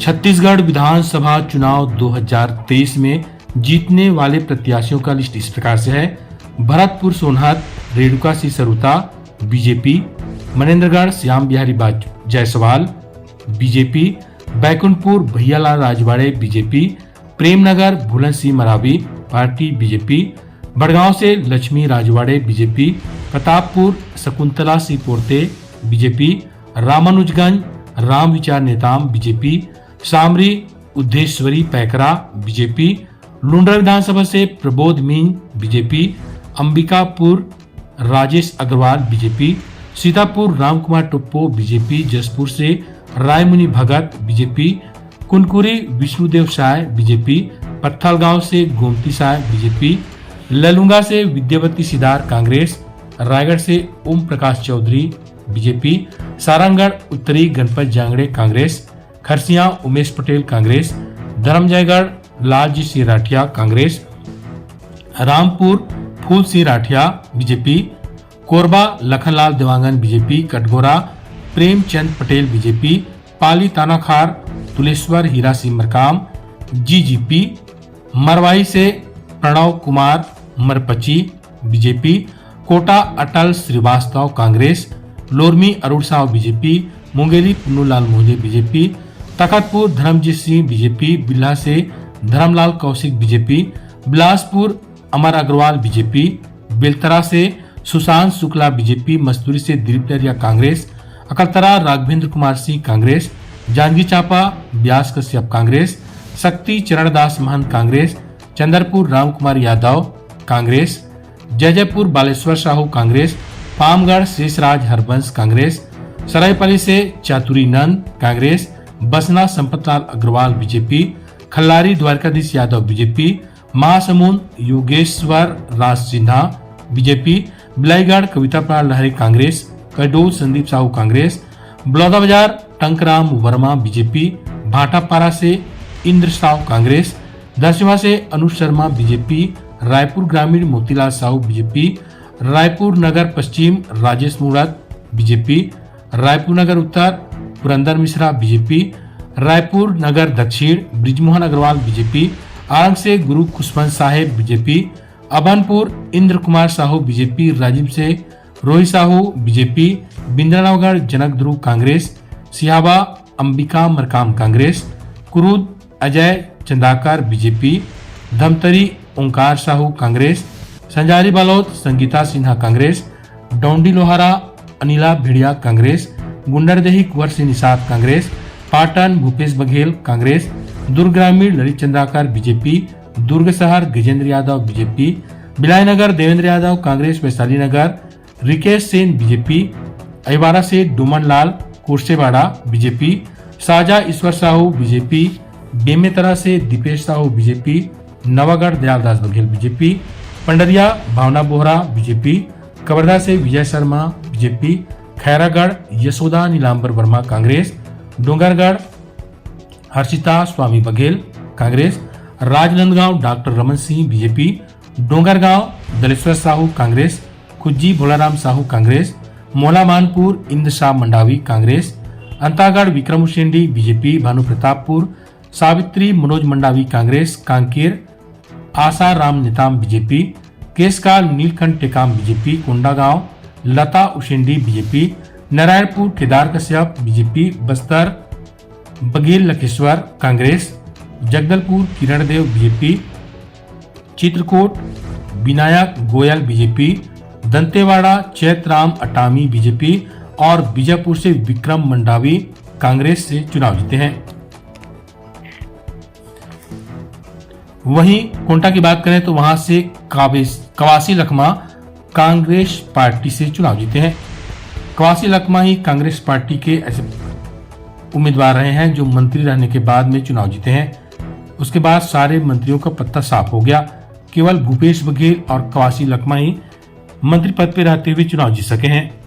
छत्तीसगढ़ विधानसभा चुनाव 2023 में जीतने वाले प्रत्याशियों का लिस्ट इस प्रकार से है। Bharatpur Sonhat Renuka Singh Saruta BJP, Manendragarh Shyam Bihari Jaiswal BJP, Baikunthpur Bhaiyalal Rajwade BJP, Premnagar Bhulan Singh Maravi party BJP, Badgaon से Laxmi Rajwade BJP, Pratappur Shakuntala Singh Porte BJP, Ramanujganj Ram Vichar Netam BJP, Samri Uddheshwari Paikra BJP, Lundra विधानसभा से Prabodh Minj BJP, Ambikapur Rajesh Agrawal BJP, Sitapur Ramkumar Toppo BJP, Jashpur से रायमुनि भगत बीजेपी, कुनकुरी विष्णुदेव साय बीजेपी, पत्थलगांव से गोमती साय बीजेपी, ललुंगा से विद्यावती सिदार कांग्रेस, रायगढ़ से Om Prakash Chaudhary BJP, Sarangarh Uttari Ganpat Jangde Congress, Kharsia Umesh Patel Congress, Dharamjaigarh Lalji Singh Rathia Congress, Rampur Phool Singh Rathia BJP, Korba Lakhanlal Dewangan BJP, Katghora Premchand Patel BJP, Pali Tanakhar Tuleshwar Hira Singh Markam GGP, Marwahi से Pranav Kumar Marpachi BJP, Kota Atal Srivastava Congress, Lormi Arun Sao BJP, Mungeli Punnulal Mohle BJP, Takhatpur Dharamjeet Singh BJP, Bilha से धर्मलाल कौशिक बीजेपी, बिलासपुर अमर अग्रवाल बीजेपी, बेलतरा से सुशांत शुक्ला बीजेपी, मस्तूरी से दिलीप दरिया कांग्रेस, अकलतरा राघवेंद्र कुमार सिंह कांग्रेस, जांजगीर चांपा व्यास कश्यप कांग्रेस, शक्ति चरणदास महंत कांग्रेस, चंद्रपुर रामकुमार यादव कांग्रेस, जयजयपुर बालेश्वर साहू कांग्रेस, पामगढ़ शेषराज हरबंश कांग्रेस, सरायपाली से चातुरी नंद कांग्रेस, बसना संपतलाल अग्रवाल बीजेपी, खल्लारी द्वारकाधीश यादव बीजेपी, महासमुंद योगेश्वर राज सिन्हा बीजेपी, बिलाईगढ़ कविता प्रसाद लहरी कांग्रेस, कैडोल संदीप साहू कांग्रेस, बलौदाबाजार टंकराम वर्मा बीजेपी, भाटापारा से इंद्र साहू कांग्रेस, दर्शवा से अनुज शर्मा बीजेपी, रायपुर ग्रामीण मोतीलाल साहू बीजेपी, रायपुर नगर पश्चिम राजेश मुराद बीजेपी, रायपुर नगर उत्तर पुरंदर मिश्रा बीजेपी, रायपुर नगर दक्षिण ब्रिजमोहन अग्रवाल बीजेपी, आरंग से गुरु खुशवंत साहेब बीजेपी, अभनपुर इंद्र कुमार साहू बीजेपी, राजीव से रोहित साहू बीजेपी, बिंद्रानवगढ़ जनक ध्रुव कांग्रेस, सिहावा अंबिका मरकाम कांग्रेस, कुरूद अजय चंदाकर बीजेपी, धमतरी ओंकार साहू कांग्रेस, संजारी बालोद संगीता सिन्हा कांग्रेस, डोंडी लोहारा अनिला भिड़िया कांग्रेस, गुंडरदेही कुंवर सिंह निषाद कांग्रेस, पाटन भूपेश बघेल कांग्रेस, दुर्ग ग्रामीण ललित चंद्राकर बीजेपी, दुर्ग शहर गजेंद्र यादव बीजेपी, बिलाईनगर देवेंद्र यादव कांग्रेस, वैशाली नगर रिकेश सेन बीजेपी, अहिवारा से डोमन लाल कोरसेवाड़ा बीजेपी, साजा ईश्वर साहू बीजेपी, बेमेतरा से दीपेश साहू बीजेपी, नवागढ़ दयालदास बघेल बीजेपी, पंडरिया भावना बोहरा बीजेपी, कवर्धा से विजय शर्मा बीजेपी, खैरागढ़ यशोदा नीलांबर वर्मा कांग्रेस, डोंगरगढ़ हर्षिता स्वामी बघेल कांग्रेस, राजनांदगांव डॉक्टर रमन सिंह बीजेपी, डोंगरगांव दलेश्वर साहू कांग्रेस, खुज्जी भोलाराम साहू कांग्रेस, मोला Manpur Indra Shah Mandavi Congress, Antagarh Vikram Usendi BJP, Bhanu Pratappur Savitri Manoj Mandavi Congress, Kanker Asha Ram Netam BJP, Keshkal Neelkanth Tekam BJP, Kondagaon Lata Usendi BJP, Narayanpur Kedar Kashyap BJP, Bastar Baghel Lakheshwar Congress, Jagdalpur Kiran Dev BJP, Chitrakot Vinayak Goyal BJP, Dantewada Chaitram Atami BJP और बीजापुर से विक्रम मंडावी कांग्रेस से चुनाव जीते हैं। वहीं कोंटा की बात करें तो वहां से कवासी लखमा कांग्रेस पार्टी से चुनाव जीते हैं। कवासी लखमा ही कांग्रेस पार्टी के ऐसे उम्मीदवार रहे हैं जो मंत्री रहने के बाद में चुनाव जीते हैं। उसके बाद सारे मंत्रियों का पत्ता साफ हो गया, केवल भूपेश बघेल और कवासी लखमा ही मंत्री पद पर रहते हुए चुनाव जीत सके हैं।